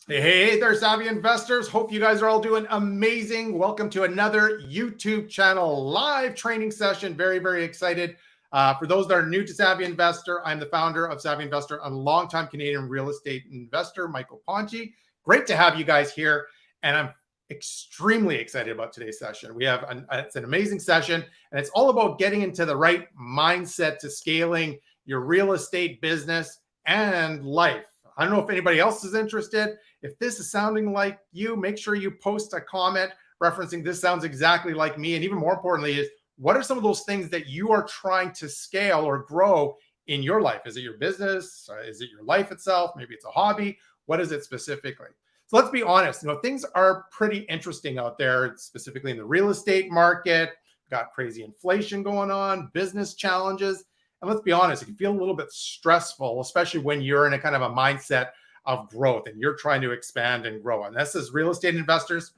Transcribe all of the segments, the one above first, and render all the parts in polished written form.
Hey there, savvy investors. Hope you guys are all doing amazing. Welcome to another YouTube channel live training session. Very, very excited. For those that are new to Savvy Investor, I'm the founder of Savvy Investor, a longtime Canadian real estate investor, Michael Ponchi. Great to have you guys here. And I'm extremely excited about today's session. It's an amazing session, and it's all about getting into the right mindset to scaling your real estate business and life. I don't know if anybody else is interested. If this is sounding like you, make sure you post a comment referencing this sounds exactly like me. And even more importantly is, what are some of those things that you are trying to scale or grow in your life? Is it your business? Is it your life itself? Maybe it's a hobby. What is it specifically? So let's be honest, things are pretty interesting out there, specifically in the real estate market. Got crazy inflation going on, business challenges. And let's be honest, it can feel a little bit stressful, especially when you're in a kind of a mindset of growth and you're trying to expand and grow. And this is real estate investors.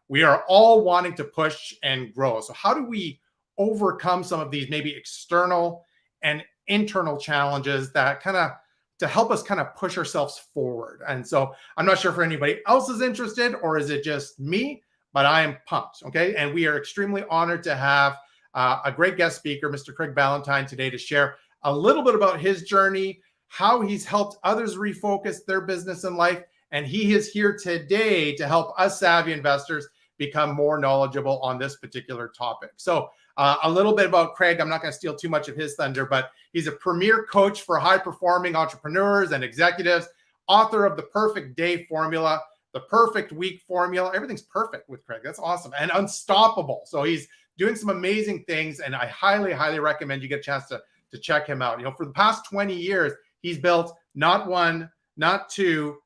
We are all wanting to push and grow. So how do we overcome some of these maybe external and internal challenges that to help us push ourselves forward? And so I'm not sure if anybody else is interested or is it just me, but I am pumped. Okay. And we are extremely honored to have a great guest speaker, Mr. Craig Ballantyne, today to share a little bit about his journey, how he's helped others refocus their business and life. And he is here today to help us savvy investors become more knowledgeable on this particular topic. So a little bit about Craig. I'm not going to steal too much of his thunder, but he's a premier coach for high-performing entrepreneurs and executives, author of The Perfect Day Formula, The Perfect Week Formula. Everything's perfect with Craig. That's awesome. And Unstoppable. So he's doing some amazing things, and I highly, highly recommend you get a chance to check him out. For the past 20 years, he's built not one, not two,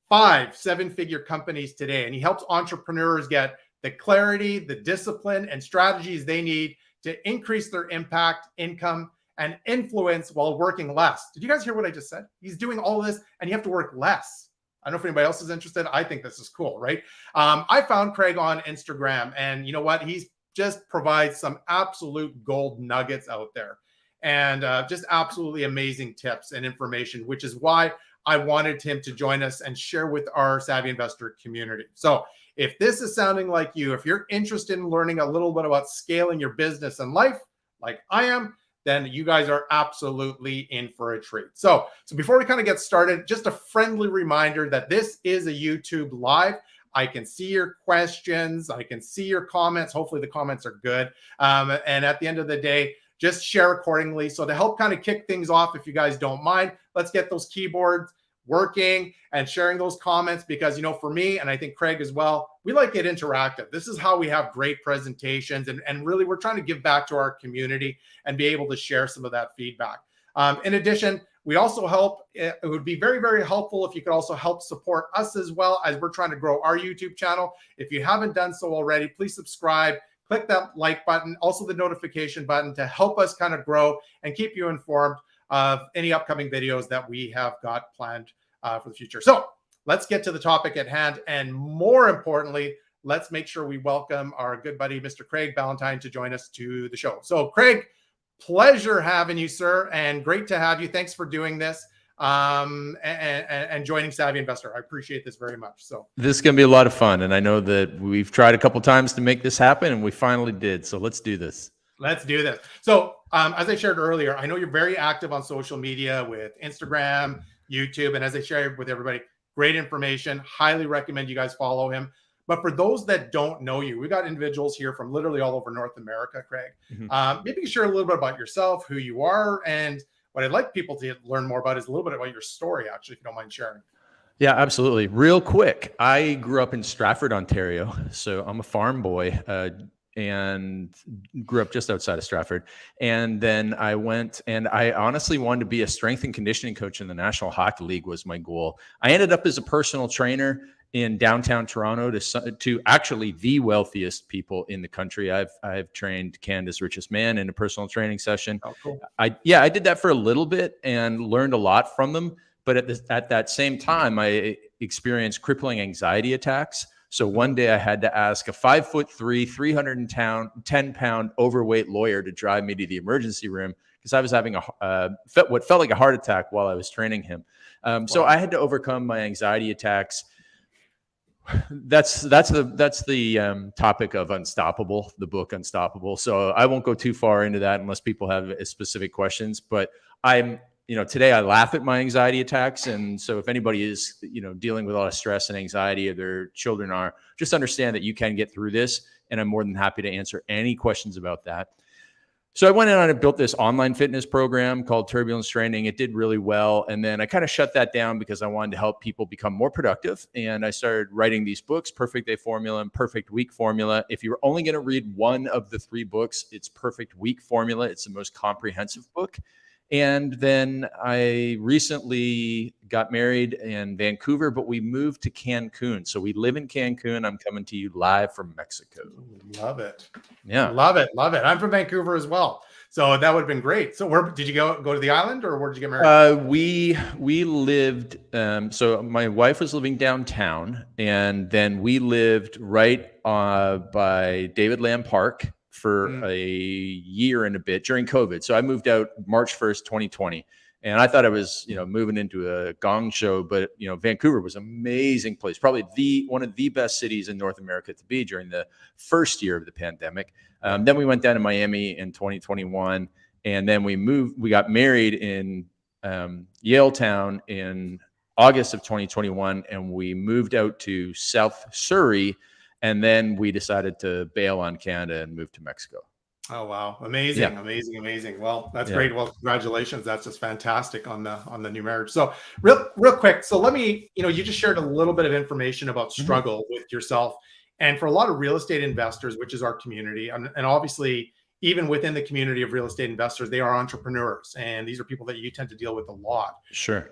5 seven-figure companies today, and he helps entrepreneurs get the clarity, the discipline, and strategies they need to increase their impact, income, and influence while working less. Did you guys hear what I just said? He's doing all this, and you have to work less. I don't know if anybody else is interested. I think this is cool, right? I found Craig on Instagram, and you know what? He's just provides some absolute gold nuggets out there, and just absolutely amazing tips and information, which is why I wanted him to join us and share with our savvy investor community. So if this is sounding like you, if you're interested in learning a little bit about scaling your business and life like I am, then you guys are absolutely in for a treat. So before we get started, just a friendly reminder that this is a YouTube live. I can see your questions. I can see your comments. Hopefully the comments are good. And at the end of the day, just share accordingly. So to help kick things off, if you guys don't mind, let's get those keyboards working and sharing those comments, because, for me, and I think Craig as well, we like it interactive. This is how we have great presentations. And really, we're trying to give back to our community and be able to share some of that feedback. In addition, we also help. It would be very, very helpful if you could also help support us as well as we're trying to grow our YouTube channel. If you haven't done so already, please subscribe, click that like button, also the notification button to help us grow and keep you informed of any upcoming videos that we have got planned for the future. So let's get to the topic at hand. And more importantly, let's make sure we welcome our good buddy, Mr. Craig Ballantyne, to join us to the show. So Craig, pleasure having you, sir, and great to have you. Thanks for doing this and joining Savvy Investor. I appreciate this very much. So this is going to be a lot of fun, and I know that we've tried a couple times to make this happen, and we finally did. So let's do this. Let's do this. So as I shared earlier, I know you're very active on social media with Instagram, YouTube, and as I shared with everybody, great information. Highly recommend you guys follow him. But for those that don't know you, we got individuals here from literally all over North America, Craig. Maybe you share a little bit about yourself, who you are, and what I'd like people to learn more about is a little bit about your story, actually, if you don't mind sharing. Yeah, absolutely. Real quick, I grew up in Stratford, Ontario. So I'm a farm boy and grew up just outside of Stratford. And then I went and I honestly wanted to be a strength and conditioning coach in the National Hockey League was my goal. I ended up as a personal trainer in downtown Toronto to actually the wealthiest people in the country. I've trained Canada's richest man in a personal training session. Oh, cool. I did that for a little bit and learned a lot from them. But at that same time, I experienced crippling anxiety attacks. So one day I had to ask a 5'3", 310-pound overweight lawyer to drive me to the emergency room because I was having what felt like a heart attack while I was training him. So I had to overcome my anxiety attacks, That's the topic of Unstoppable, the book Unstoppable. So I won't go too far into that unless people have specific questions. But today I laugh at my anxiety attacks, and so if anybody is dealing with a lot of stress and anxiety, or their children are, just understand that you can get through this, and I'm more than happy to answer any questions about that. So I went in and built this online fitness program called Turbulence Training. It did really well. And then I kind of shut that down because I wanted to help people become more productive. And I started writing these books, Perfect Day Formula and Perfect Week Formula. If you're only going to read one of the 3 books, it's Perfect Week Formula. It's the most comprehensive book. And then I recently got married in Vancouver, but we moved to Cancun. So we live in Cancun. I'm coming to you live from Mexico. Love it. Yeah. Love it. Love it. I'm from Vancouver as well. So that would have been great. So where did you go to the island, or where did you get married? We lived, so my wife was living downtown, and then we lived right by David Lamb Park for a year and a bit during COVID. So I moved out March 1st, 2020. And I thought I was, moving into a gong show, but Vancouver was an amazing place, probably one of the best cities in North America to be during the first year of the pandemic. Then we went down to Miami in 2021, and then we got married in Yaletown in August of 2021, and we moved out to South Surrey, and then we decided to bail on Canada and move to Mexico. Oh, wow. Amazing. Yeah. Amazing. Well, that's great. Well, congratulations. That's just fantastic on the new marriage. So real quick. So let me, you just shared a little bit of information about struggle with yourself, and for a lot of real estate investors, which is our community. And obviously even within the community of real estate investors, they are entrepreneurs. And these are people that you tend to deal with a lot. Sure.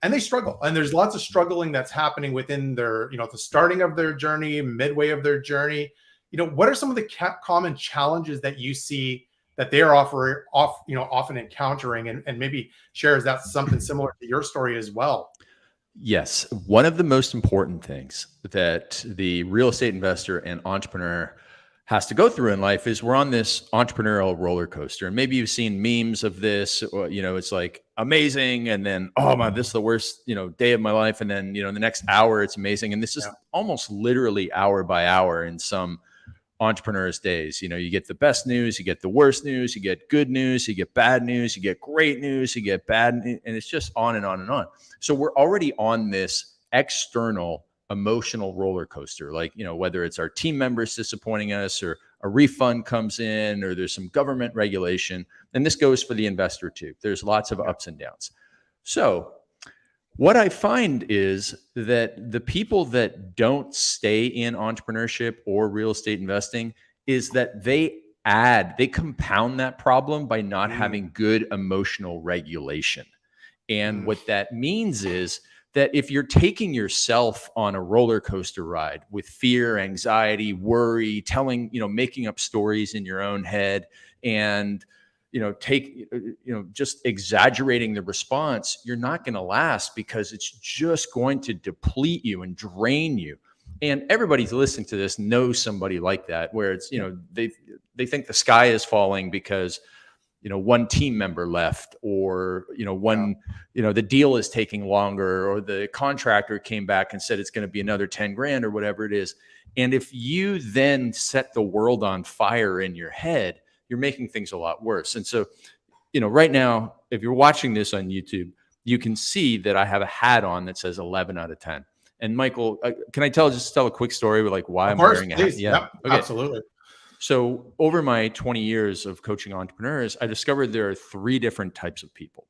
And they struggle. And there's lots of struggling that's happening within their, the starting of their journey, midway of their journey. What are some of the common challenges that you see that they are often encountering, and maybe share, is that something similar to your story as well? Yes. One of the most important things that the real estate investor and entrepreneur has to go through in life is we're on this entrepreneurial roller coaster. And maybe you've seen memes of this, or, it's like amazing. And then, oh my, this is the worst, day of my life. And then, the next hour it's amazing. And this is almost literally hour by hour in some entrepreneurs' days. You get the best news, you get the worst news, you get good news, you get bad news, you get great news, you get bad news, and it's just on and on and on. So we're already on this external emotional roller coaster, like, whether it's our team members disappointing us, or a refund comes in, or there's some government regulation. And this goes for the investor too. There's lots of ups and downs. So what I find is that the people that don't stay in entrepreneurship or real estate investing is that they compound that problem by not having good emotional regulation. And what that means is that if you're taking yourself on a roller coaster ride with fear, anxiety, worry, making up stories in your own head, and just exaggerating the response, you're not going to last, because it's just going to deplete you and drain you. And everybody's listening to this knows somebody like that, where it's, they think the sky is falling because, one team member left, or, the deal is taking longer, or the contractor came back and said it's going to be another 10 grand or whatever it is. And if you then set the world on fire in your head, you're making things a lot worse. And so, right now, if you're watching this on YouTube, you can see that I have a hat on that says 11 out of 10. And Michael, can I tell a quick story with why I'm wearing a hat? Yeah, okay. Absolutely. So over my 20 years of coaching entrepreneurs, I discovered there are 3 different types of people.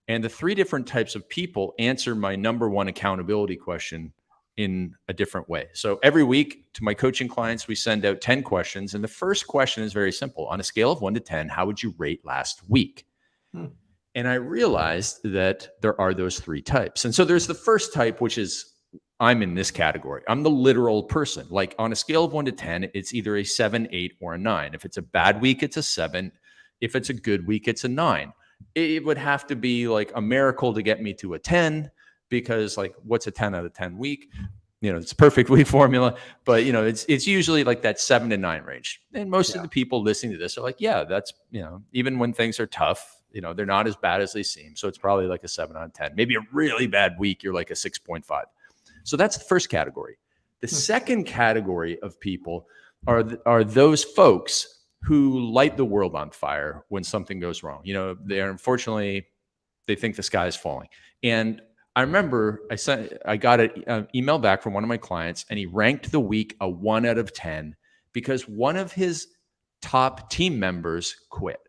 And the 3 different types of people answer my number one accountability question in a different way. So every week to my coaching clients, we send out 10 questions. And the first question is very simple. On a scale of 1 to 10, how would you rate last week? And I realized that there are those 3 types. And so there's the first type, which is, I'm in this category. I'm the literal person. Like, on a scale of 1 to 10, it's either a 7, 8, or a 9. If it's a bad week, it's a 7. If it's a good week, it's a 9. It would have to be like a miracle to get me to a 10, because what's a 10 out of 10 week? It's a perfect week formula, but it's usually like that 7 to 9 range. And most of the people listening to this are like, yeah, that's, even when things are tough, they're not as bad as they seem. So it's probably like a 7 out of 10. Maybe a really bad week, you're like a 6.5. So that's the first category. The second category of people are those folks who light the world on fire when something goes wrong. You know, unfortunately, they think the sky is falling. And I remember I got an email back from one of my clients, and he ranked the week a 1 out of 10 because one of his top team members quit.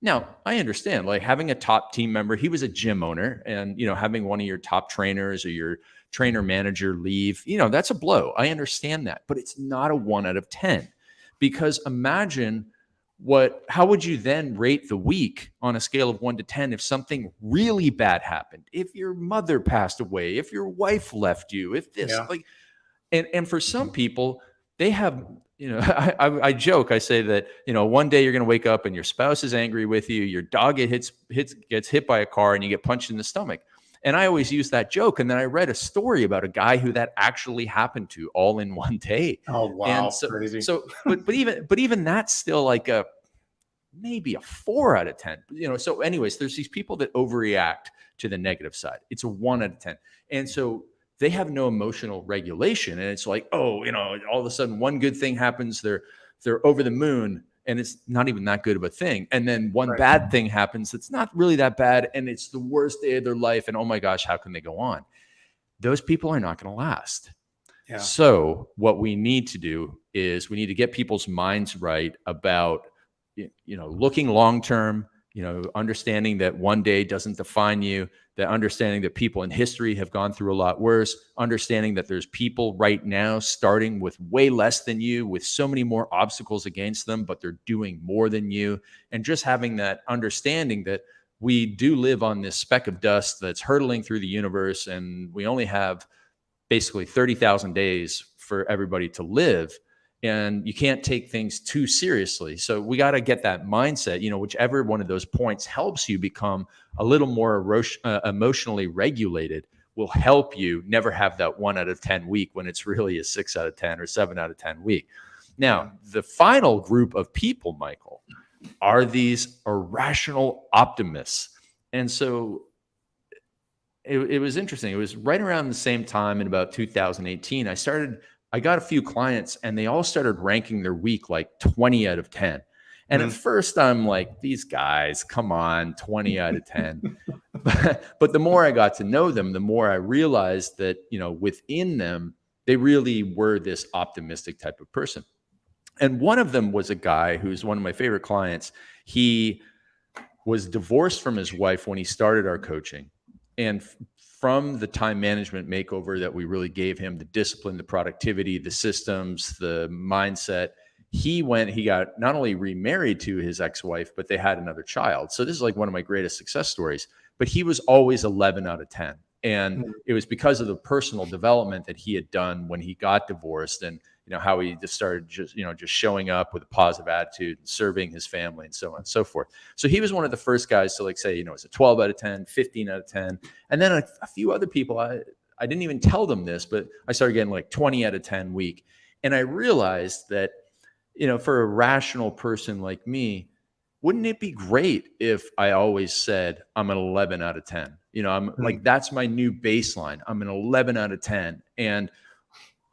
Now, I understand, like, having a top team member, he was a gym owner, and, you know, having one of your top trainers or your trainer manager leave, you know, that's a blow. I understand that, but it's not a 1 out of 10, because imagine how would you then rate the week on a scale of 1 to 10 if something really bad happened, if your mother passed away, if your wife left you, if this, like, and for some people, they have, you know, I joke, I say that, you know, one day you're going to wake up and your spouse is angry with you, your dog gets hit by a car, and you get punched in the stomach. And I always use that joke. And then I read a story about a guy who that actually happened to all in one day. Oh, wow. And so, crazy. But even that's still like maybe a 4 out of 10, you know? So anyways, there's these people that overreact to the negative side. It's a 1 out of 10. And so they have no emotional regulation. And it's like, oh, you know, all of a sudden one good thing happens. They're over the moon, and it's not even that good of a thing. And then one bad thing happens. It's not really that bad, and it's the worst day of their life. And oh my gosh, how can they go on? Those people are not going to last. Yeah. So what we need to do is we need to get people's minds right about, you know, looking long-term, you know, understanding that one day doesn't define you, that understanding that people in history have gone through a lot worse, understanding that there's people right now starting with way less than you, with so many more obstacles against them, but they're doing more than you. And just having that understanding that we do live on this speck of dust that's hurtling through the universe, and we only have basically 30,000 days for everybody to live. And you can't take things too seriously. So we got to get that mindset, you know, whichever one of those points helps you become a little more emotionally regulated will help you never have that 1 out of 10 week when it's really a 6 out of 10 or 7 out of 10 week. Now, the final group of people, Michael, are these irrational optimists. And so it was interesting. It was right around the same time in about 2018, I got a few clients, and they all started ranking their week like 20 out of 10. And at first I'm like, these guys, come on, 20 out of 10. But the more I got to know them, the more I realized that, you know, within them, they really were this optimistic type of person. And one of them was a guy who's one of my favorite clients. He was divorced from his wife when he started our coaching. And from the time management makeover that we really gave him, the discipline, the productivity, the systems, the mindset, he got not only remarried to his ex-wife, but they had another child. So this is like one of my greatest success stories, but he was always 11 out of 10. And it was because of the personal development that he had done when he got divorced, and, you know, how he just started just showing up with a positive attitude and serving his family and so on and so forth. So he was one of the first guys to, like, say, you know, it's a 12 out of 10, 15 out of 10. And then a few other people, I didn't even tell them this, but I started getting like 20 out of 10 week. And I realized that, you know, for a rational person like me, wouldn't it be great if I always said I'm an 11 out of 10? You know, I'm like, that's my new baseline. I'm an 11 out of 10. And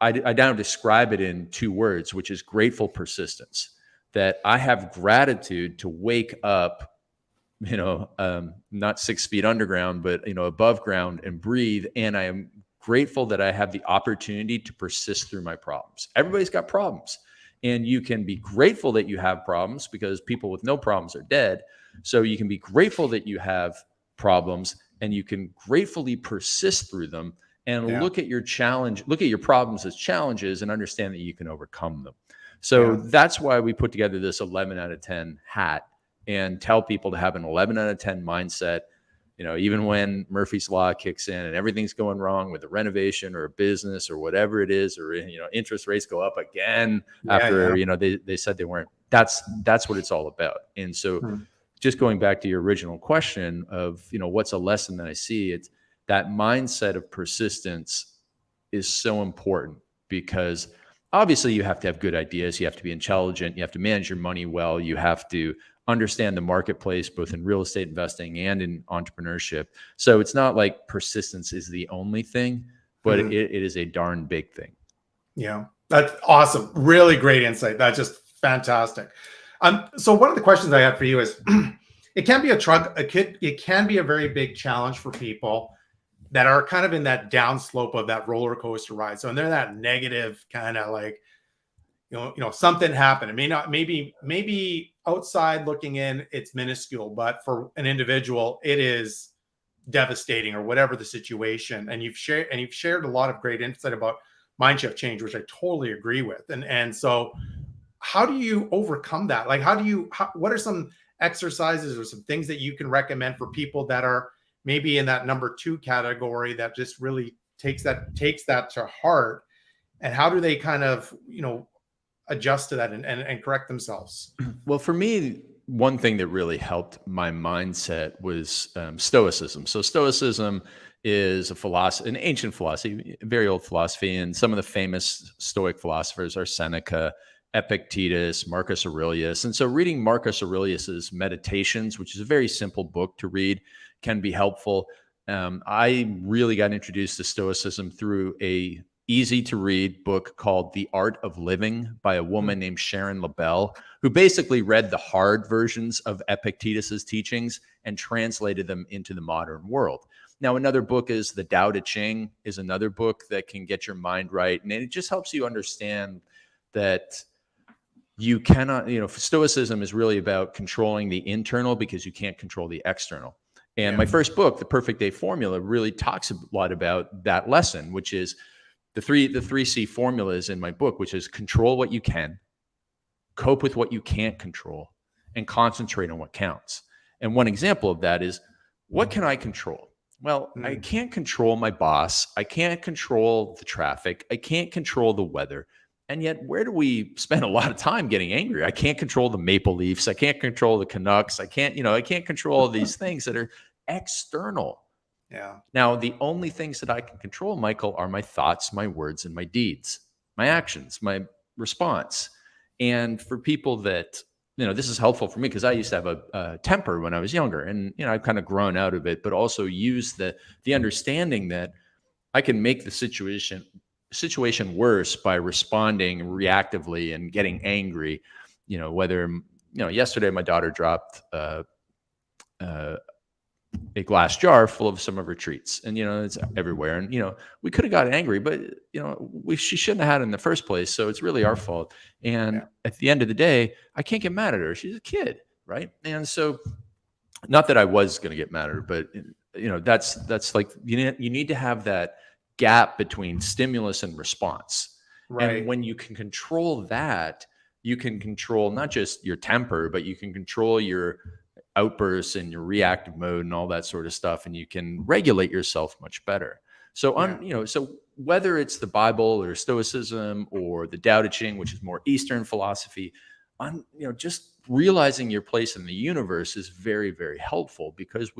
I now describe it in 2 words, which is grateful persistence. That I have gratitude to wake up, you know, not 6 feet underground, but, you know, above ground, and breathe. And I am grateful that I have the opportunity to persist through my problems. Everybody's got problems. And you can be grateful that you have problems, because people with no problems are dead. So you can be grateful that you have problems, and you can gratefully persist through them, and look at your problems as challenges, and understand that you can overcome them. So that's why we put together this 11 out of 10 hat, and tell people to have an 11 out of 10 mindset. You know, even when Murphy's Law kicks in and everything's going wrong with a renovation or a business or whatever it is, or, you know, interest rates go up again after, you know, they said they weren't. That's what it's all about. And so just going back to your original question of, you know, what's a lesson that I see, it's that mindset of persistence is so important, because obviously you have to have good ideas. You have to be intelligent. You have to manage your money well. You have to understand the marketplace, both in real estate investing and in entrepreneurship. So it's not like persistence is the only thing, but it is a darn big thing. Yeah, that's awesome. Really great insight. That's just fantastic. So one of the questions I have for you is, it can be it can be a very big challenge for people that are kind of in that down slope of that roller coaster ride. So, and they're that negative kind of like, something happened. It may not, maybe outside looking in, it's minuscule, but for an individual, it is devastating or whatever the situation. And you've shared a lot of great insight about mindshift change, which I totally agree with. And so how do you overcome that? Like, what are some exercises or some things that you can recommend for people that are maybe in that number 2 category that just really takes that to heart? And how do they kind of, adjust to that and correct themselves? Well, for me, one thing that really helped my mindset was Stoicism. So Stoicism is a philosophy, an ancient philosophy, very old philosophy, and some of the famous Stoic philosophers are Seneca, Epictetus, Marcus Aurelius. And so reading Marcus Aurelius's Meditations, which is a very simple book to read, can be helpful. I really got introduced to Stoicism through a easy to read book called The Art of Living by a woman named Sharon LaBelle, who basically read the hard versions of Epictetus's teachings and translated them into the modern world. Now, another book is The Tao Te Ching, is another book that can get your mind right. And it just helps you understand that you cannot, Stoicism is really about controlling the internal because you can't control the external. And my first book, The Perfect Day Formula, really talks a lot about that lesson, which is the three C formulas in my book, which is control what you can, cope with what you can't control, and concentrate on what counts. And one example of that is, what can I control? Well, I can't control my boss. I can't control the traffic. I can't control the weather. And yet, where do we spend a lot of time getting angry? I can't control the Maple Leafs. I can't control the Canucks. I can't control all these things that are external. Yeah. Now, the only things that I can control, Michael, are my thoughts, my words, and my deeds, my actions, my response. And for people that, this is helpful for me because I used to have a temper when I was younger, and, I've kind of grown out of it, but also use the understanding that I can make the situation worse by responding reactively and getting angry. Yesterday my daughter dropped a glass jar full of some of her treats, and it's everywhere, and we could have got angry, but she shouldn't have had it in the first place, so it's really our fault. And at the end of the day, I can't get mad at her. She's a kid, right? And so, not that I was going to get mad at her, but that's like, you need to have that gap between stimulus and response. Right. And when you can control that, you can control not just your temper, but you can control your outbursts and your reactive mode and all that sort of stuff, and you can regulate yourself much better. So so whether it's the Bible or Stoicism or the Tao Te Ching, which is more Eastern philosophy, just realizing your place in the universe is very, very helpful, because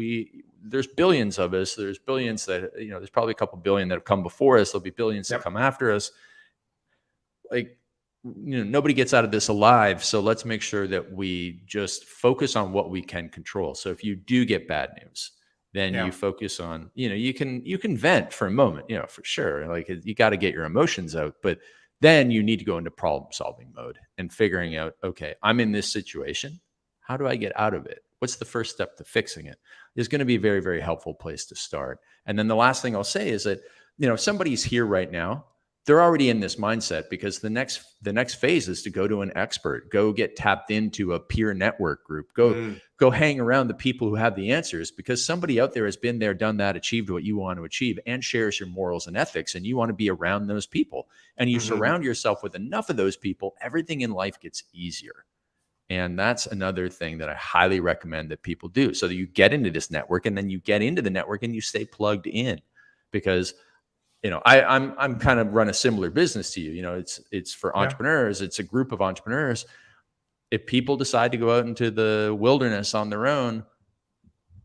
there's billions of us. There's billions that, there's probably a couple billion that have come before us. There'll be billions that come after us. Like, nobody gets out of this alive. So let's make sure that we just focus on what we can control. So if you do get bad news, then you focus on, you can vent for a moment, for sure. Like, you got to get your emotions out, but then you need to go into problem solving mode and figuring out, okay, I'm in this situation. How do I get out of it? What's the first step to fixing it? Is going to be a very, very helpful place to start. And then the last thing I'll say is that, somebody's here right now. They're already in this mindset, because the next phase is to go to an expert, go get tapped into a peer network group, go hang around the people who have the answers, because somebody out there has been there, done that, achieved what you want to achieve, and shares your morals and ethics. And you want to be around those people, and you surround yourself with enough of those people, everything in life gets easier. And that's another thing that I highly recommend that people do, so that you get into this network, and then you get into the network and you stay plugged in. Because I'm kind of run a similar business to you. It's for entrepreneurs. It's a group of entrepreneurs. If people decide to go out into the wilderness on their own,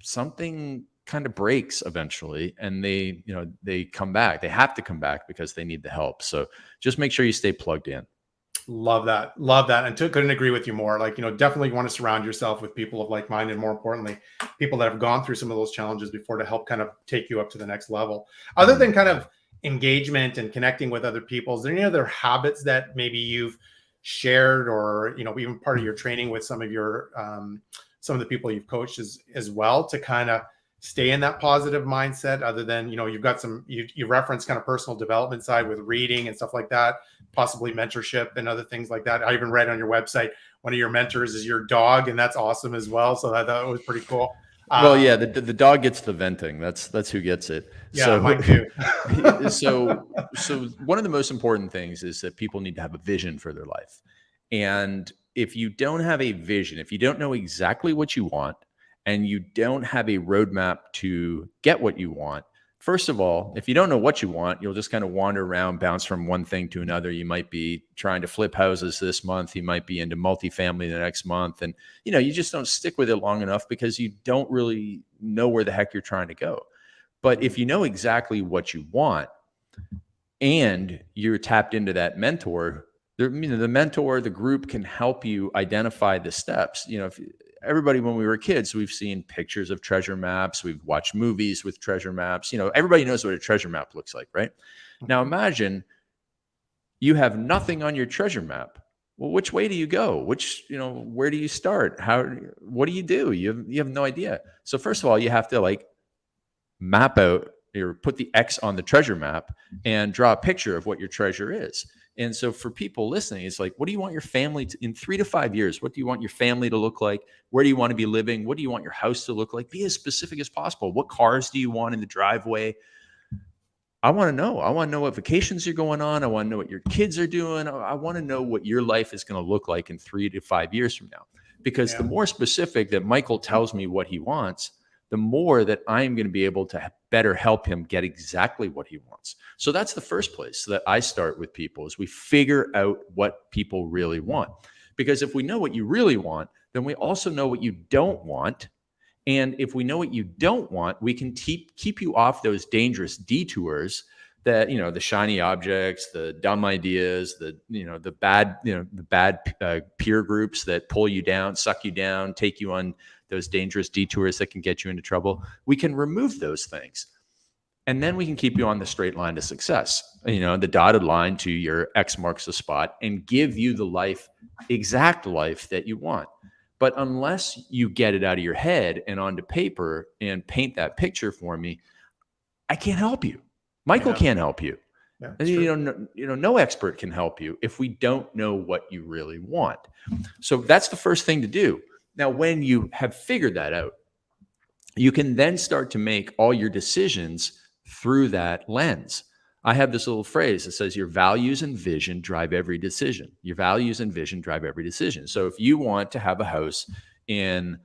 something kind of breaks eventually, and they come back. They have to come back because they need the help. So just make sure you stay plugged in. Love that. And couldn't agree with you more. Like, definitely want to surround yourself with people of like mind, and more importantly, people that have gone through some of those challenges before, to help kind of take you up to the next level. Other than kind of engagement and connecting with other people, is there any other habits that maybe you've shared, or even part of your training with some of your some of the people you've coached as well, to kind of stay in that positive mindset, other than you've got some, you reference kind of personal development side with reading and stuff like that, possibly mentorship and other things like that. I even read on your website one of your mentors is your dog, and that's awesome as well, so that was pretty cool. Well, yeah, the dog gets the venting. That's who gets it. Yeah, So, mine too. so one of the most important things is that people need to have a vision for their life. And if you don't have a vision, if you don't know exactly what you want, and you don't have a roadmap to get what you want, first of all, if you don't know what you want, you'll just kind of wander around, bounce from one thing to another. You might be trying to flip houses this month. You might be into multifamily the next month. And, you just don't stick with it long enough because you don't really know where the heck you're trying to go. But if you know exactly what you want and you're tapped into that mentor, the mentor, the group can help you identify the steps. If everybody, when we were kids, we've seen pictures of treasure maps. We've watched movies with treasure maps. Everybody knows what a treasure map looks like, right? Now imagine you have nothing on your treasure map. Well, which way do you go? Where do you start? What do? You have no idea. So first of all, you have to map out or put the X on the treasure map and draw a picture of what your treasure is. And so for people listening, it's like, what do you want your family to, in 3 to 5 years? What do you want your family to look like? Where do you want to be living? What do you want your house to look like? Be as specific as possible. What cars do you want in the driveway? I want to know. I want to know what vacations you're going on. I want to know what your kids are doing. I want to know what your life is going to look like in 3 to 5 years from now. Because the more specific that Michael tells me what he wants, the more that I am going to be able to better help him get exactly what he wants. So that's the first place that I start with people, is we figure out what people really want. Because if we know what you really want, then we also know what you don't want. And if we know what you don't want, we can keep you off those dangerous detours that, the shiny objects, the dumb ideas, the bad peer groups that pull you down, suck you down, take you on those dangerous detours that can get you into trouble. We can remove those things. And then we can keep you on the straight line to success, the dotted line to your X marks the spot, and give you the exact life that you want. But unless you get it out of your head and onto paper and paint that picture for me, I can't help you. Michael can't help you. Yeah, no expert can help you if we don't know what you really want. So that's the first thing to do. Now, when you have figured that out, you can then start to make all your decisions through that lens. I have this little phrase that says your values and vision drive every decision. Your values and vision drive every decision. So if you want to have a house in,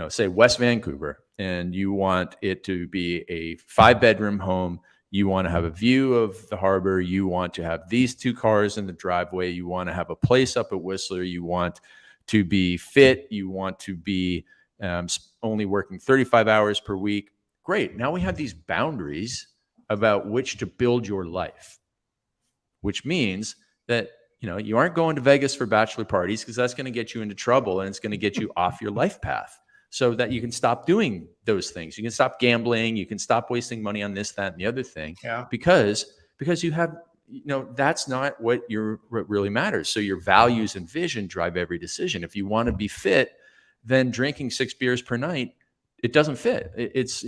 say West Vancouver, and you want it to be a 5-bedroom home, you want to have a view of the harbor, you want to have these 2 cars in the driveway, you want to have a place up at Whistler, you want to be fit, you want to be only working 35 hours per week. Great. Now we have these boundaries about which to build your life, which means that, you aren't going to Vegas for bachelor parties, because that's going to get you into trouble and it's going to get you off your life path, so that you can stop doing those things. You can stop gambling. You can stop wasting money on this, that, and the other thing, because you have, that's not what really matters. So your values and vision drive every decision. If you want to be fit, then drinking 6 beers per night, it doesn't fit. It's,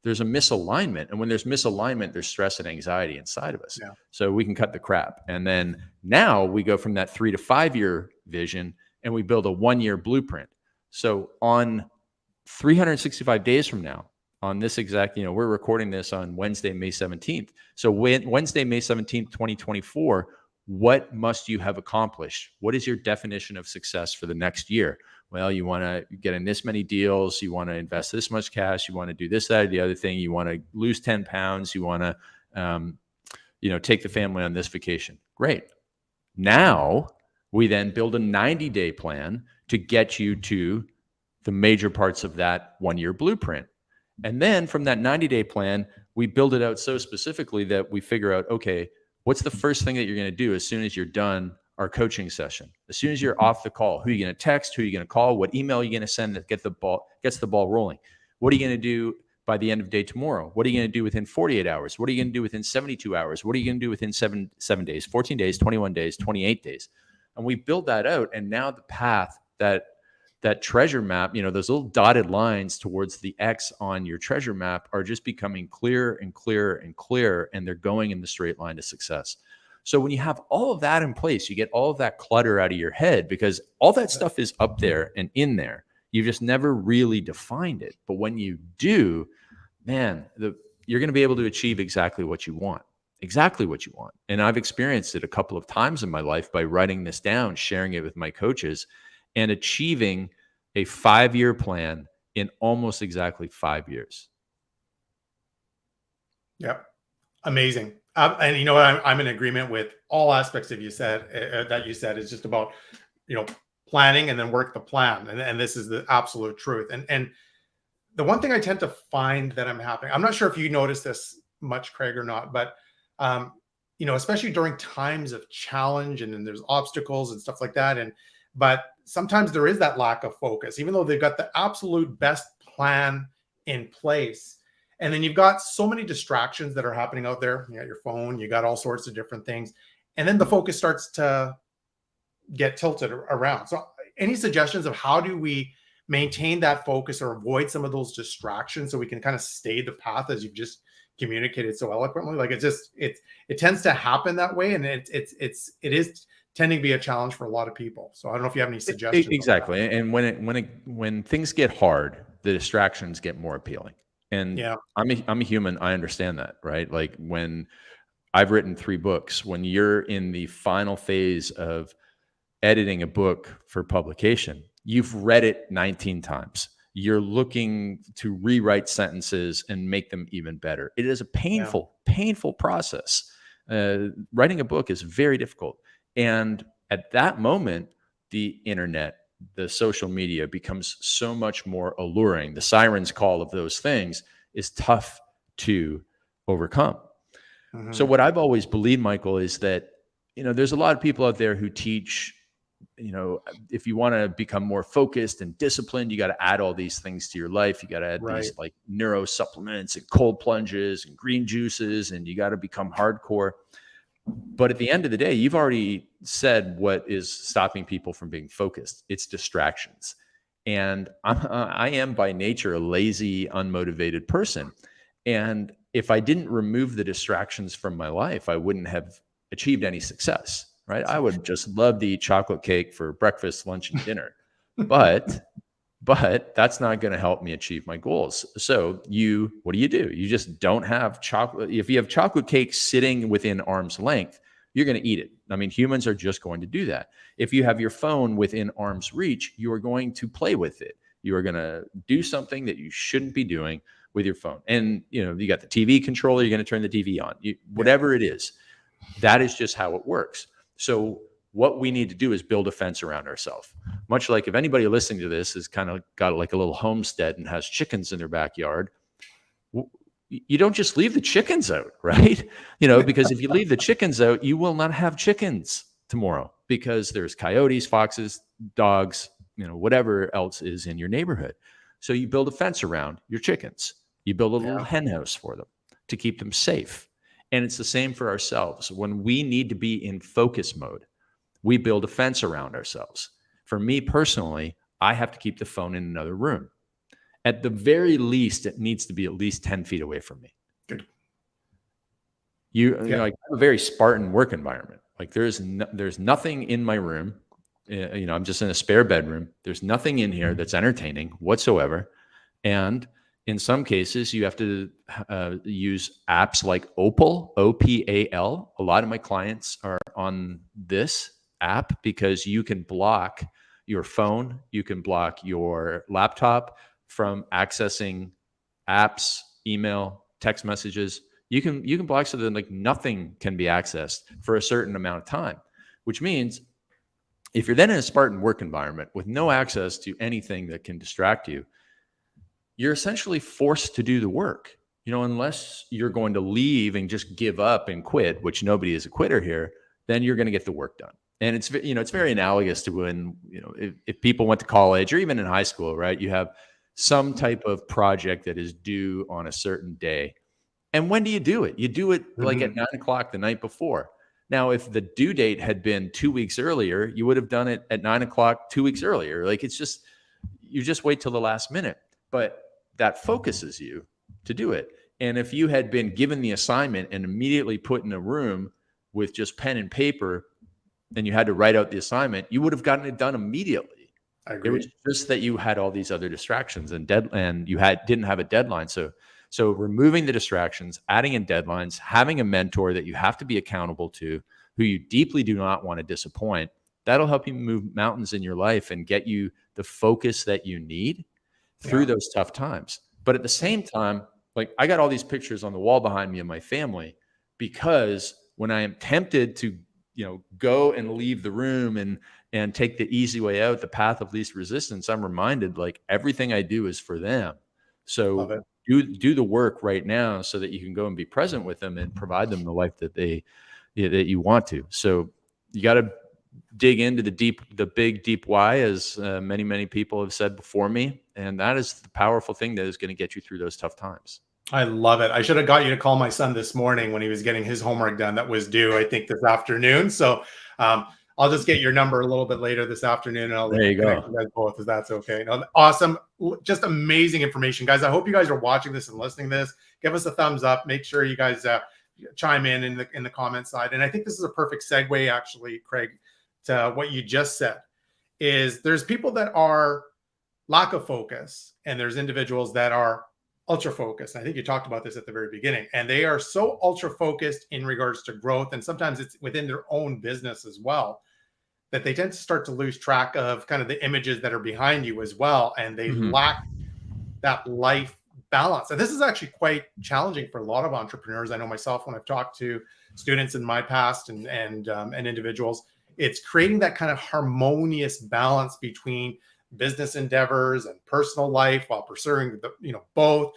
there's a misalignment. And when there's misalignment, there's stress and anxiety inside of us. Yeah. So we can cut the crap. And then now we go from that 3 to 5 year vision and we build a 1-year blueprint. So on 365 days from now, on this exact, we're recording this on Wednesday, May 17th. So Wednesday, May 17th, 2024, what must you have accomplished? What is your definition of success for the next year? Well, you want to get in this many deals. You want to invest this much cash. You want to do this, that, or the other thing. You want to lose 10 pounds. You want to, take the family on this vacation. Great. Now we then build a 90-day plan to get you to the major parts of that 1-year blueprint. And then from that 90-day plan, we build it out so specifically that we figure out, okay, what's the first thing that you're going to do as soon as you're done our coaching session? As soon as you're off the call, who are you going to text? Who are you going to call? What email are you going to send that gets the ball rolling? What are you going to do by the end of day tomorrow? What are you going to do within 48 hours? What are you going to do within 72 hours? What are you going to do within seven days, 14 days, 21 days, 28 days? And we build that out. And now the path, that treasure map, those little dotted lines towards the X on your treasure map are just becoming clearer and clearer and clearer, and they're going in the straight line to success. So when you have all of that in place, you get all of that clutter out of your head, because all that stuff is up there and in there. You've just never really defined it. But when you do, man, you're going to be able to achieve exactly what you want. Exactly what you want. And I've experienced it a couple of times in my life by writing this down, sharing it with my coaches, and achieving a 5-year plan in almost exactly 5 years. Yeah. Amazing. And you know what? I'm in agreement with all aspects of you said that you said. It's just about, planning and then work the plan. And this is the absolute truth. And the one thing I tend to find that I'm happening, I'm not sure if you notice this much, Craig, or not, but, especially during times of challenge and then there's obstacles and stuff like that. But sometimes there is that lack of focus, even though they've got the absolute best plan in place. And then you've got so many distractions that are happening out there. You got your phone, you got all sorts of different things. And then the focus starts to get tilted around. So any suggestions of how do we maintain that focus or avoid some of those distractions so we can kind of stay the path as you've just communicated so eloquently? Like it tends to happen that way. And it is tending to be a challenge for a lot of people. So I don't know if you have any suggestions. Exactly. And when things get hard, the distractions get more appealing. And yeah. I'm a human. I understand that, right? Like when I've written 3 books, when you're in the final phase of editing a book for publication, you've read it 19 times. You're looking to rewrite sentences and make them even better. It is a painful process. Writing a book is very difficult. And at that moment, the internet, the social media becomes so much more alluring. The siren's call of those things is tough to overcome. Mm-hmm. So what I've always believed, Michael, is that, there's a lot of people out there who teach, if you want to become more focused and disciplined, you got to add all these things to your life. You got to add these like neuro supplements and cold plunges and green juices, and you got to become hardcore. But at the end of the day, you've already said what is stopping people from being focused. It's distractions. And I am by nature a lazy, unmotivated person. And if I didn't remove the distractions from my life, I wouldn't have achieved any success, right? I would just love to eat chocolate cake for breakfast, lunch, and dinner. But that's not going to help me achieve my goals. So what do? You just don't have chocolate. If you have chocolate cake sitting within arm's length, you're going to eat it. I mean, humans are just going to do that. If you have your phone within arm's reach, you are going to play with it. You are going to do something that you shouldn't be doing with your phone. And, you got the TV controller, you're going to turn the TV on. Whatever it is, that is just how it works. So what we need to do is build a fence around ourselves. Much like if anybody listening to this has kind of got like a little homestead and has chickens in their backyard, you don't just leave the chickens out, right? Because if you leave the chickens out, you will not have chickens tomorrow because there's coyotes, foxes, dogs, whatever else is in your neighborhood. So you build a fence around your chickens. You build a little hen house for them to keep them safe. And it's the same for ourselves. When we need to be in focus mode, we build a fence around ourselves. For me personally, I have to keep the phone in another room. At the very least, it needs to be at least 10 feet away from me. Good. Like a very Spartan work environment. Like there's nothing in my room. I'm just in a spare bedroom. There's nothing in here that's entertaining whatsoever. And in some cases, you have to use apps like Opal, OPAL. A lot of my clients are on this app because you can block your phone, you can block your laptop from accessing apps, email, text messages. You can block so that like nothing can be accessed for a certain amount of time, which means if you're then in a Spartan work environment with no access to anything that can distract you, you're essentially forced to do the work, unless you're going to leave and just give up and quit, which nobody is a quitter here, then you're going to get the work done. And it's very analogous to when, if people went to college or even in high school, right? You have some type of project that is due on a certain day. And when do you do it? You do it like at 9 o'clock the night before. Now, if the due date had been 2 weeks earlier, you would have done it at 9 o'clock 2 weeks earlier. Like, it's just, you just wait till the last minute, but that focuses you to do it. And if you had been given the assignment and immediately put in a room with just pen and paper, and you had to write out the assignment, you would have gotten it done immediately. I agree. It was just that you had all these other distractions and you didn't have a deadline. So removing the distractions, adding in deadlines, having a mentor that you have to be accountable to, who you deeply do not want to disappoint, that'll help you move mountains in your life and get you the focus that you need through those tough times. But at the same time, like, I got all these pictures on the wall behind me of my family, because when I am tempted to, go and leave the room and take the easy way out, the path of least resistance, I'm reminded, like, everything I do is for them. So do the work right now so that you can go and be present with them and provide them the life that that you want to. So you got to dig into the big deep why, as many people have said before me, and that is the powerful thing that is going to get you through those tough times. I love it. I should have got you to call my son this morning when he was getting his homework done. That was due, I think, this afternoon. So I'll just get your number a little bit later this afternoon, and I'll connect you guys both, if that's okay. No, awesome. Just amazing information, guys. I hope you guys are watching this and listening to this. Give us a thumbs up. Make sure you guys chime in the comment side. And I think this is a perfect segue, actually, Craig, to what you just said. Is there's people that are lack of focus, and there's individuals that are ultra focused. I think you talked about this at the very beginning, and they are so ultra focused in regards to growth, and sometimes it's within their own business as well, that they tend to start to lose track of kind of the images that are behind you as well, and they lack that life balance. And this is actually quite challenging for a lot of entrepreneurs. I know myself, when I've talked to students in my past and individuals, it's creating that kind of harmonious balance between business endeavors and personal life while pursuing both.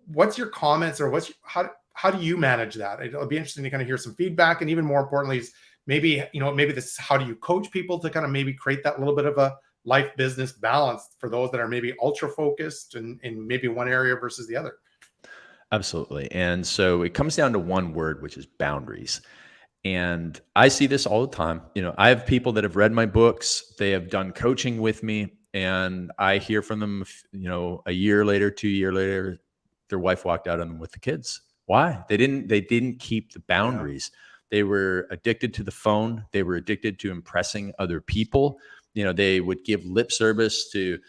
What's your comments, or how do you manage that? It'll be interesting to kind of hear some feedback, and even more importantly is maybe this, how do you coach people to kind of maybe create that little bit of a life business balance for those that are maybe ultra focused in maybe one area versus the other? Absolutely. And so it comes down to one word, which is boundaries. And I see this all the time. I have people that have read my books, they have done coaching with me, and I hear from them, a year later, 2 years later, their wife walked out on them with the kids. Why? They didn't keep the boundaries. They were addicted to the phone. They were addicted to impressing other people. They would give lip service to,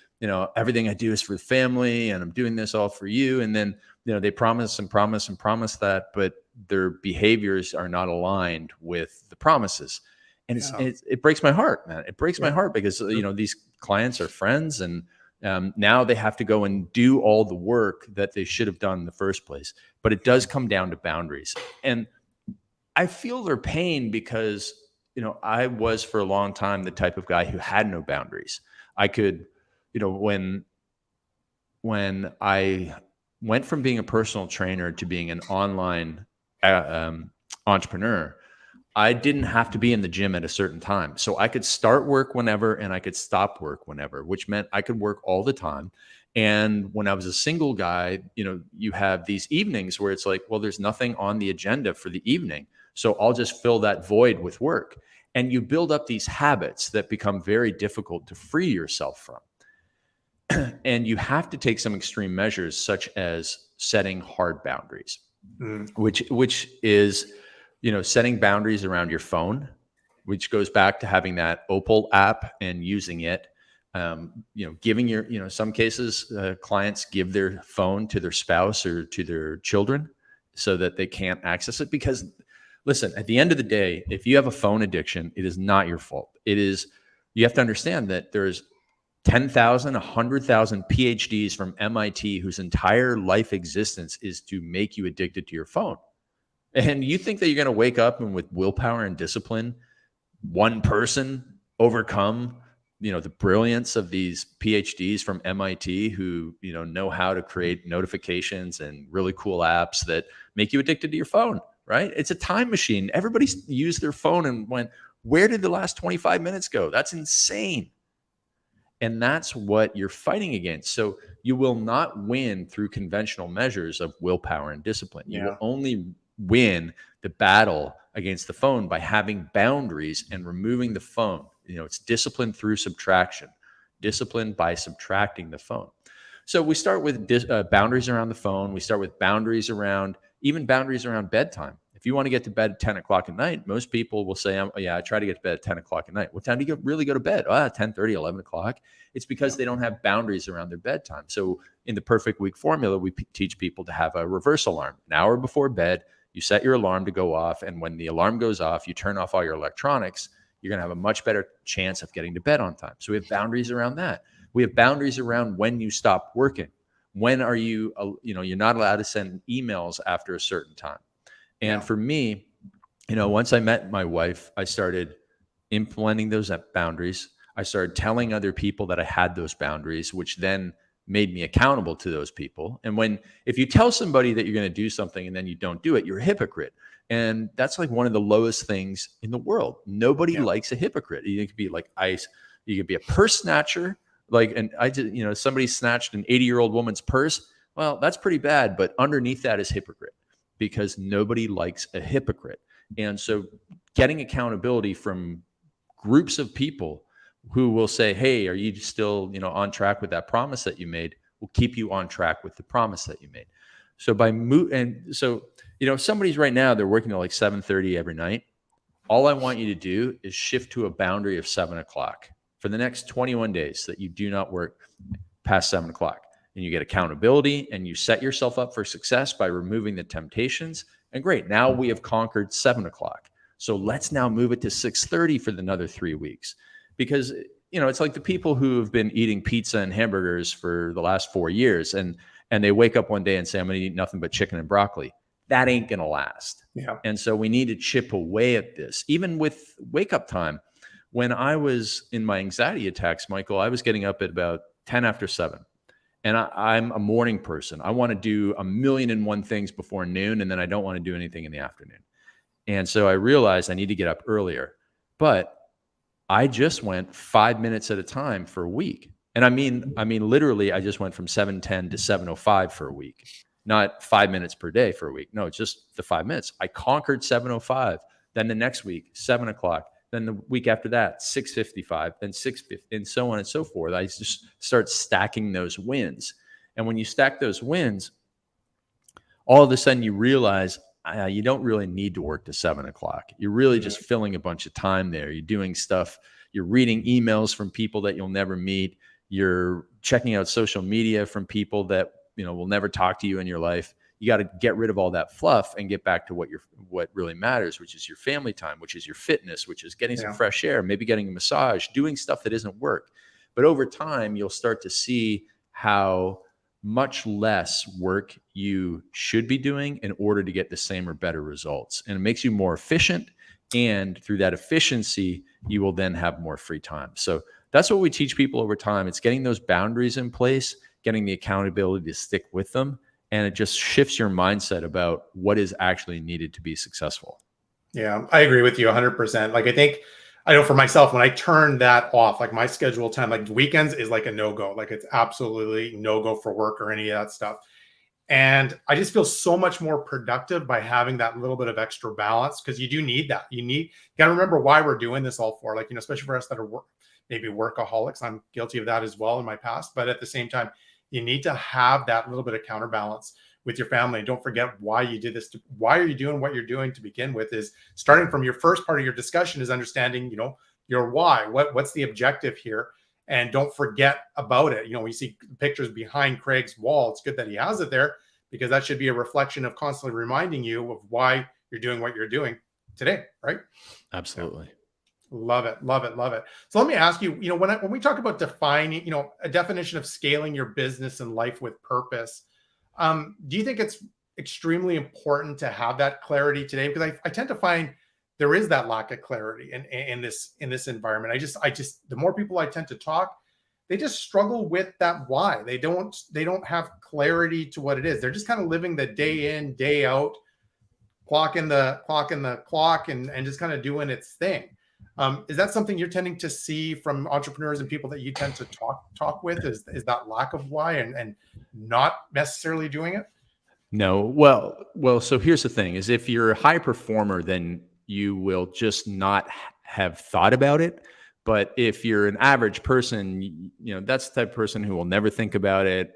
everything I do is for the family, and I'm doing this all for you. And then, they promise and promise and promise that, but their behaviors are not aligned with the promises. And it breaks my heart, man. It breaks my heart, because, these clients are friends, and now they have to go and do all the work that they should have done in the first place. But it does come down to boundaries. And I feel their pain, because, I was for a long time the type of guy who had no boundaries. I could, when I went from being a personal trainer to being an online entrepreneur, I didn't have to be in the gym at a certain time. So I could start work whenever, and I could stop work whenever, which meant I could work all the time. And when I was a single guy, you have these evenings where it's like, well, there's nothing on the agenda for the evening, so I'll just fill that void with work. And you build up these habits that become very difficult to free yourself from. And you have to take some extreme measures, such as setting hard boundaries, which is, setting boundaries around your phone, which goes back to having that Opal app and using it. Giving your, some cases, clients give their phone to their spouse or to their children so that they can't access it. Because, listen, at the end of the day, if you have a phone addiction, it is not your fault. It is, you have to understand that there's 10,000, 100,000 PhDs from MIT whose entire life existence is to make you addicted to your phone. And you think that you're going to wake up and with willpower and discipline, one person overcome, the brilliance of these PhDs from MIT who, know how to create notifications and really cool apps that make you addicted to your phone, right? It's a time machine. Everybody's used their phone and went, where did the last 25 minutes go? That's insane. And that's what you're fighting against. So you will not win through conventional measures of willpower and discipline. You will Yeah. only win the battle against the phone by having boundaries and removing the phone. It's discipline through subtraction, discipline by subtracting the phone. So we start with boundaries around the phone. We start with boundaries around, even boundaries around bedtime. If you want to get to bed at 10 o'clock at night, most people will say, I try to get to bed at 10 o'clock at night. What time do you really go to bed? 10:30, 11 o'clock. It's because they don't have boundaries around their bedtime. So in the perfect week formula, we teach people to have a reverse alarm. An hour before bed, you set your alarm to go off. And when the alarm goes off, you turn off all your electronics. You're going to have a much better chance of getting to bed on time. So we have boundaries around that. We have boundaries around when you stop working. When are you, you're not allowed to send emails after a certain time. And for me, once I met my wife, I started implementing those boundaries. I started telling other people that I had those boundaries, which then made me accountable to those people. And if you tell somebody that you're going to do something and then you don't do it, you're a hypocrite. And that's like one of the lowest things in the world. Nobody likes a hypocrite. You could be like ICE. You could be a purse snatcher. Somebody snatched an 80-year-old woman's purse. Well, that's pretty bad. But underneath that is hypocrite, because nobody likes a hypocrite. And so getting accountability from groups of people who will say, hey, are you still, on track with that promise that you made, will keep you on track with the promise that you made. So if somebody's right now, they're working till like 7:30 every night. All I want you to do is shift to a boundary of 7 o'clock for the next 21 days, that you do not work past 7 o'clock. And you get accountability and you set yourself up for success by removing the temptations. And great, now we have conquered 7 o'clock. So let's now move it to 6:30 for another 3 weeks. Because, it's like the people who have been eating pizza and hamburgers for the last 4 years and they wake up one day and say, I'm going to eat nothing but chicken and broccoli. That ain't going to last. Yeah. And so we need to chip away at this. Even with wake up time, when I was in my anxiety attacks, Michael, I was getting up at about 10 after 7. And I'm a morning person. I want to do 1,000,001 things before noon, and then I don't want to do anything in the afternoon. And so I realized I need to get up earlier. But I just went 5 minutes at a time for a week. And I mean, literally, I just went from 7:10 to 7:05 for a week, not 5 minutes per day for a week. No, just the 5 minutes. I conquered 7:05. Then the next week, 7 o'clock. Then the week after that, 6:55, then 6:50, and so on and so forth. I just start stacking those wins. And when you stack those wins, all of a sudden you realize you don't really need to work to 7 o'clock. You're really just filling a bunch of time there. You're doing stuff. You're reading emails from people that you'll never meet. You're checking out social media from people that will never talk to you in your life. You got to get rid of all that fluff and get back to what really matters, which is your family time, which is your fitness, which is getting some fresh air, maybe getting a massage, doing stuff that isn't work. But over time, you'll start to see how much less work you should be doing in order to get the same or better results. And it makes you more efficient. And through that efficiency, you will then have more free time. So that's what we teach people over time. It's getting those boundaries in place, getting the accountability to stick with them. And it just shifts your mindset about what is actually needed to be successful. Yeah, I agree with you 100%. Like, I know for myself, when I turn that off, like my scheduled time, like weekends is like a no-go. Like it's absolutely no-go for work or any of that stuff. And I just feel so much more productive by having that little bit of extra balance, because you do need that. You got to remember why we're doing this all for, like, especially for us that are maybe workaholics. I'm guilty of that as well in my past. But at the same time, you need to have that little bit of counterbalance with your family. And don't forget why you did this. Why are you doing what you're doing to begin with? Is starting from your first part of your discussion is understanding, your why. What's the objective here? And don't forget about it. We see pictures behind Craig's wall. It's good that he has it there, because that should be a reflection of constantly reminding you of why you're doing what you're doing today, right? Absolutely. Love it. Love it. Love it. So let me ask you, when we talk about defining, a definition of scaling your business and life with purpose, do you think it's extremely important to have that clarity today? Because I tend to find there is that lack of clarity in this environment. I just the more people I tend to talk, they just struggle with that why. They don't have clarity to what it is. They're just kind of living the day in, day out, clock in the clock and just kind of doing its thing. Is that something you're tending to see from entrepreneurs and people that you tend to talk with? Is that lack of why and not necessarily doing it? No. Well, so here's the thing is if you're a high performer, then you will just not have thought about it. But if you're an average person, that's the type of person who will never think about it.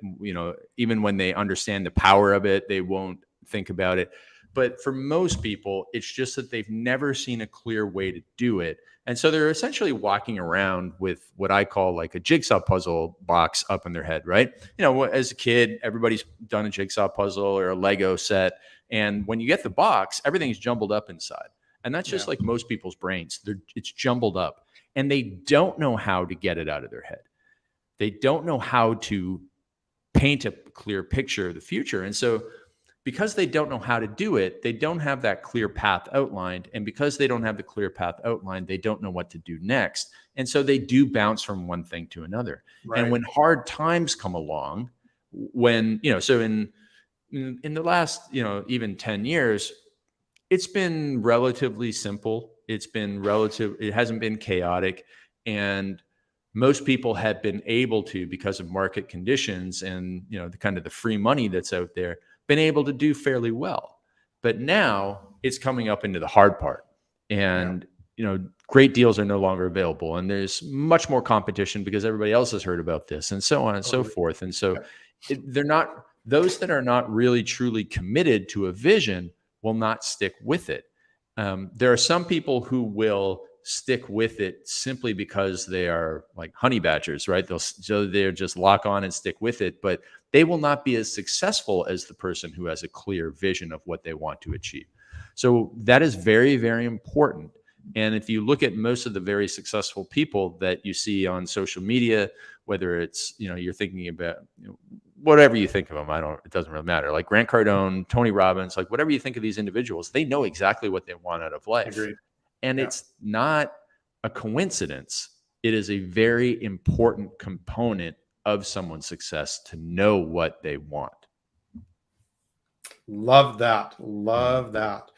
Even when they understand the power of it, they won't think about it. But for most people, it's just that they've never seen a clear way to do it. And so they're essentially walking around with what I call like a jigsaw puzzle box up in their head, right? As a kid, everybody's done a jigsaw puzzle or a Lego set. And when you get the box, everything's jumbled up inside. And that's just like most people's brains. It's jumbled up. And they don't know how to get it out of their head. They don't know how to paint a clear picture of the future. And so because they don't know how to do it, they don't have that clear path outlined. And because they don't have the clear path outlined, they don't know what to do next. And so they do bounce from one thing to another. Right. And when hard times come along, so in the last, even 10 years, it's been relatively simple. It hasn't been chaotic. And most people have been able to, because of market conditions and, the kind of the free money that's out there, been able to do fairly well. But now it's coming up into the hard part. And, great deals are no longer available. And there's much more competition because everybody else has heard about this and so on and so forth. And so those that are not really truly committed to a vision will not stick with it. There are some people who will stick with it simply because they are like honey badgers, right? They'll just lock on and stick with it, but they will not be as successful as the person who has a clear vision of what they want to achieve. So that is very, very important. And if you look at most of the very successful people that you see on social media, whether it's, you're thinking about, whatever you think of them, it doesn't really matter. Like Grant Cardone, Tony Robbins, like whatever you think of these individuals, they know exactly what they want out of life. Agreed. And it's not a coincidence. It is a very important component of someone's success to know what they want. Love that. Love that.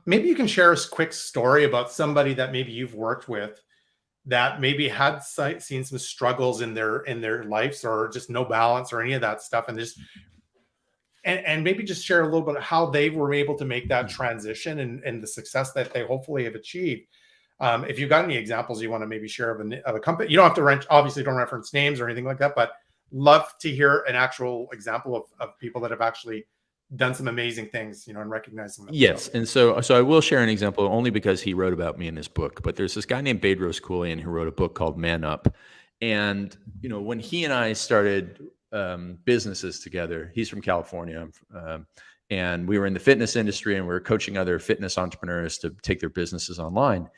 Maybe you can share a quick story about somebody that maybe you've worked with that maybe had seen some struggles in their lives or just no balance or any of that stuff. And maybe just share a little bit of how they were able to make that transition and the success that they hopefully have achieved. If you've got any examples you want to maybe share of a company, you don't have to obviously don't reference names or anything like that, but love to hear an actual example of people that have actually done some amazing things, and recognizing them. Yes. And so I will share an example only because he wrote about me in his book, but there's this guy named Bedros Keuilian who wrote a book called Man Up. And, when he and I started businesses together, he's from California, and we were in the fitness industry and we were coaching other fitness entrepreneurs to take their businesses online.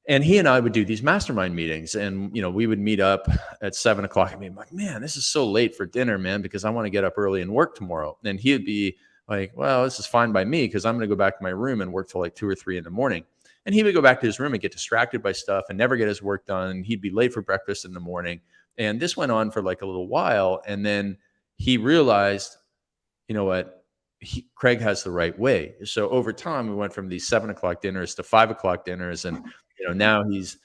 And he and I would do these mastermind meetings, and we would meet up at 7:00 and be like, man, this is so late for dinner, man, because I want to get up early and work tomorrow. And he would be like, well, this is fine by me because I'm going to go back to my room and work till like 2 or 3 in the morning. And he would go back to his room and get distracted by stuff and never get his work done. He'd be late for breakfast in the morning. And this went on for like a little while. And then he realized, you know what? Craig has the right way. So over time, we went from these 7:00 dinners to 5:00 dinners. And, now he's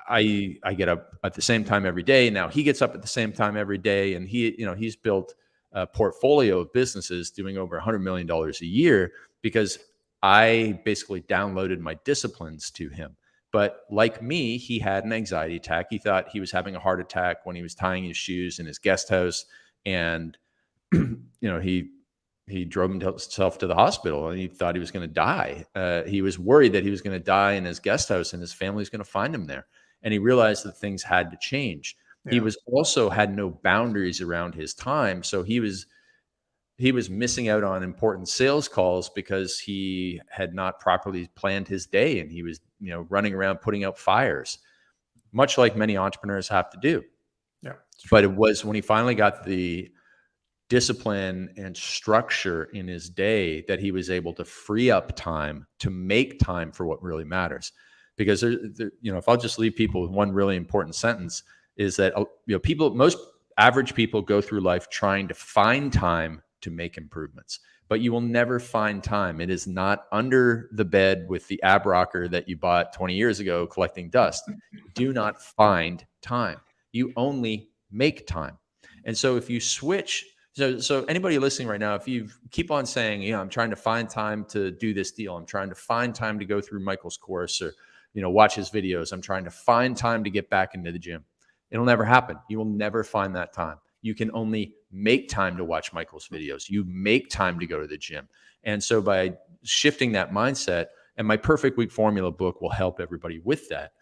I get up at the same time every day. Now he gets up at the same time every day. And he's built a portfolio of businesses doing over $100 million a year because I basically downloaded my disciplines to him. But like me, he had an anxiety attack. He thought he was having a heart attack when he was tying his shoes in his guest house. And, he drove himself to the hospital and he thought he was going to die. He was worried that he was going to die in his guest house and his family was going to find him there. And he realized that things had to change. Yeah. He was also had no boundaries around his time. So he was missing out on important sales calls because he had not properly planned his day. And he was, running around putting out fires, much like many entrepreneurs have to do. Yeah. But it was when he finally got the discipline and structure in his day that he was able to free up time to make time for what really matters. Because if I'll just leave people with one really important sentence is that most average people go through life trying to find time to make improvements, but you will never find time. It is not under the bed with the ab rocker that you bought 20 years ago collecting dust. You do not find time. You only make time. And so if you switch, so anybody listening right now, if you keep on saying, you know, I'm trying to find time to do this deal, I'm trying to find time to go through Michael's course or, you know, watch his videos, I'm trying to find time to get back into the gym. It'll never happen. You will never find that time. You can only make time to watch Michael's videos. You make time to go to the gym. And so by shifting that mindset, and my Perfect Week Formula book will help everybody with that.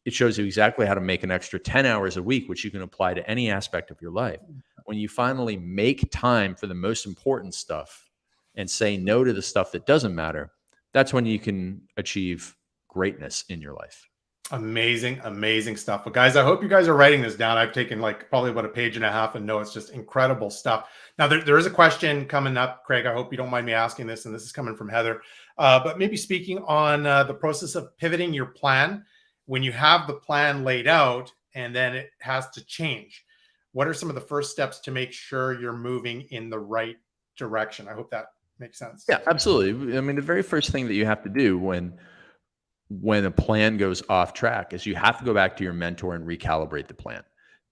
It shows you exactly how to make an extra 10 hours a week, which you can apply to any aspect of your life. When you finally make time for the most important stuff and say no to the stuff that doesn't matter, that's when you can achieve greatness in your life. Amazing, amazing stuff. But guys, I hope you guys are writing this down. I've taken like probably about a page and a half and notes, just incredible stuff. Now there is a question coming up, Craig. I hope you don't mind me asking this, and this is coming from Heather. But maybe speaking on the process of pivoting your plan when you have the plan laid out and then it has to change. What are some of the first steps to make sure you're moving in the right direction? I hope that makes sense. Yeah, absolutely. I mean, the very first thing that you have to do when a plan goes off track is you have to go back to your mentor and recalibrate the plan,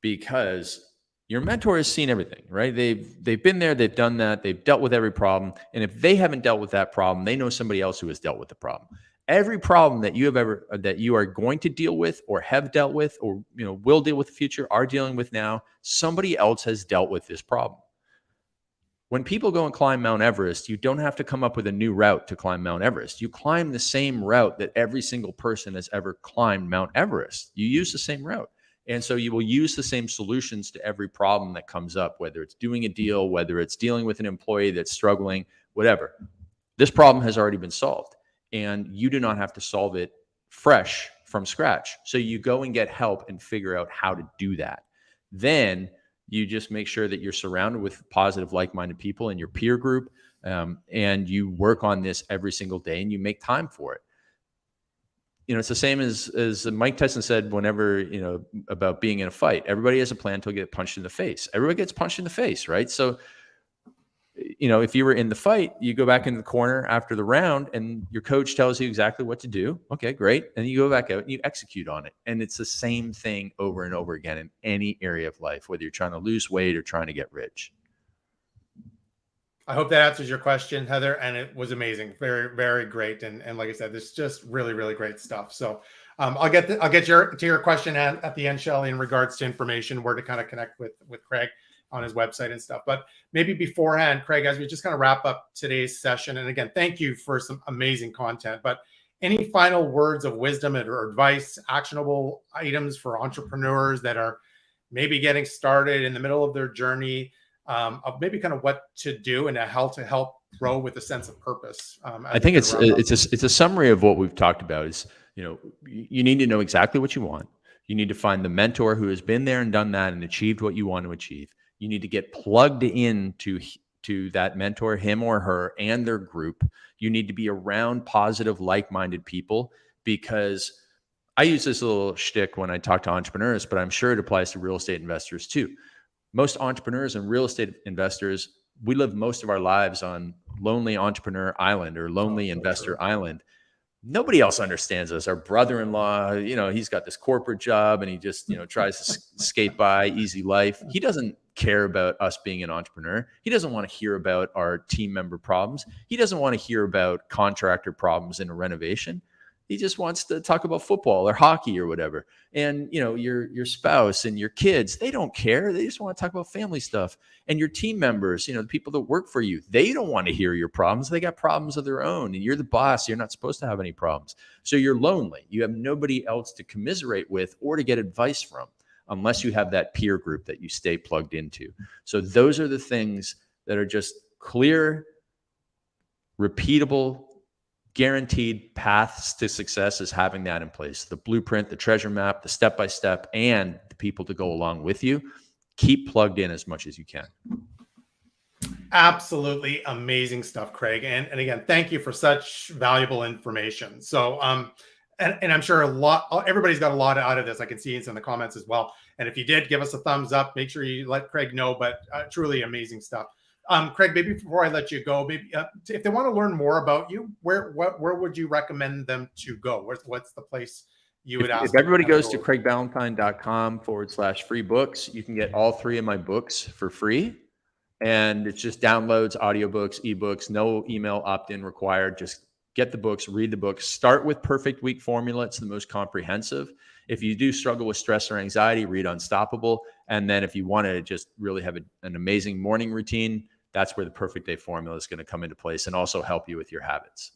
because your mentor has seen everything, right? They've been there, they've done that, they've dealt with every problem. And if they haven't dealt with that problem, they know somebody else who has dealt with the problem. Every problem that you are going to deal with or have dealt with or, you know, will deal with in the future, are dealing with now, somebody else has dealt with this problem. When people go and climb Mount Everest, you don't have to come up with a new route to climb Mount Everest. You climb the same route that every single person has ever climbed Mount Everest. You use the same route. And so you will use the same solutions to every problem that comes up, whether it's doing a deal, whether it's dealing with an employee that's struggling, whatever. This problem has already been solved, and you do not have to solve it fresh from scratch. So you go and get help and figure out how to do that. Then you just make sure that you're surrounded with positive, like-minded people in your peer group, and you work on this every single day and you make time for it. You know, it's the same as Mike Tyson said whenever, you know, about being in a fight. Everybody has a plan until you get punched in the face. Everybody gets punched in the face, right? So, you know, if you were in the fight, you go back in the corner after the round and your coach tells you exactly what to do. Okay, great. And you go back out and you execute on it. And it's the same thing over and over again in any area of life, whether you're trying to lose weight or trying to get rich. I hope that answers your question, Heather. And it was amazing. Very, very great. And like I said, this is just really, really great stuff. So I'll get to your question at the end, Shelley, in regards to information, where to kind of connect with Craig on his website and stuff. But maybe beforehand, Craig, as we just kind of wrap up today's session, and again, thank you for some amazing content, but any final words of wisdom or advice, actionable items for entrepreneurs that are maybe getting started in the middle of their journey, of maybe kind of what to do and how to help grow with a sense of purpose? I think it's a summary of what we've talked about. Is, you know, you need to know exactly what you want. You need to find the mentor who has been there and done that and achieved what you want to achieve. You need to get plugged into that mentor, him or her, and their group. You need to be around positive, like-minded people, because I use this little shtick when I talk to entrepreneurs, but I'm sure it applies to real estate investors too. Most entrepreneurs and real estate investors, we live most of our lives on Lonely Entrepreneur Island or Lonely Investor Island. Nobody else understands us. Our brother-in-law, you know, he's got this corporate job and he just, you know, tries to skate by, easy life. He doesn't care about us being an entrepreneur. He doesn't want to hear about our team member problems. He doesn't want to hear about contractor problems in a renovation. He just wants to talk about football or hockey or whatever. And, you know, your spouse and your kids, they don't care. They just want to talk about family stuff. And your team members, you know, the people that work for you, they don't want to hear your problems. They got problems of their own. And you're the boss. You're not supposed to have any problems. So you're lonely. You have nobody else to commiserate with or to get advice from, unless you have that peer group that you stay plugged into. So those are the things that are just clear, repeatable, guaranteed paths to success, is having that in place. The blueprint, the treasure map, the step-by-step, and the people to go along with you. Keep plugged in as much as you can. Absolutely amazing stuff, Craig. And again, thank you for such valuable information. So, and I'm sure everybody's got a lot out of this. I can see it's in the comments as well. And if you did, give us a thumbs up. Make sure you let Craig know, but truly amazing stuff. Craig, maybe before I let you go, maybe if they want to learn more about you, where would you recommend them to go? What's the place you would ask? If everybody goes to craigballantyne.com/free books, you can get all 3 of my books for free. And it's just downloads, audiobooks, ebooks, no email opt-in required. Just get the books, read the books. Start with Perfect Week Formula. It's the most comprehensive. If you do struggle with stress or anxiety, read Unstoppable. And then if you want to just really have an amazing morning routine, that's where the Perfect Day Formula is going to come into place and also help you with your habits.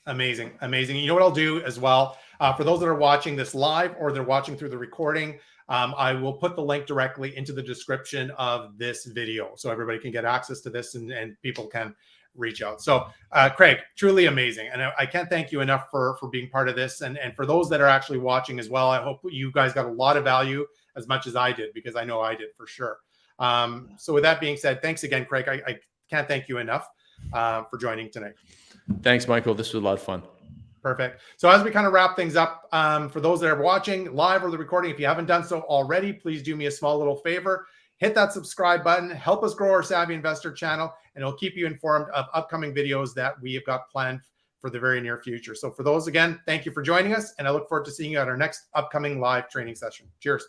Amazing. Amazing. You know what I'll do as well? For those that are watching this live or they're watching through the recording, I will put the link directly into the description of this video so everybody can get access to this and people can reach out. So Craig, truly amazing. And I can't thank you enough for being part of this. And for those that are actually watching as well, I hope you guys got a lot of value as much as I did, because I know I did for sure. So with that being said, thanks again, Craig. I can't thank you enough for joining tonight. Thanks, Michael. This was a lot of fun. Perfect. So as we kind of wrap things up, for those that are watching live or the recording, if you haven't done so already, please do me a small little favor. Hit that subscribe button. Help us grow our Savvy Investor channel, and it'll keep you informed of upcoming videos that we have got planned for the very near future. So for those, again, thank you for joining us, and I look forward to seeing you at our next upcoming live training session. Cheers.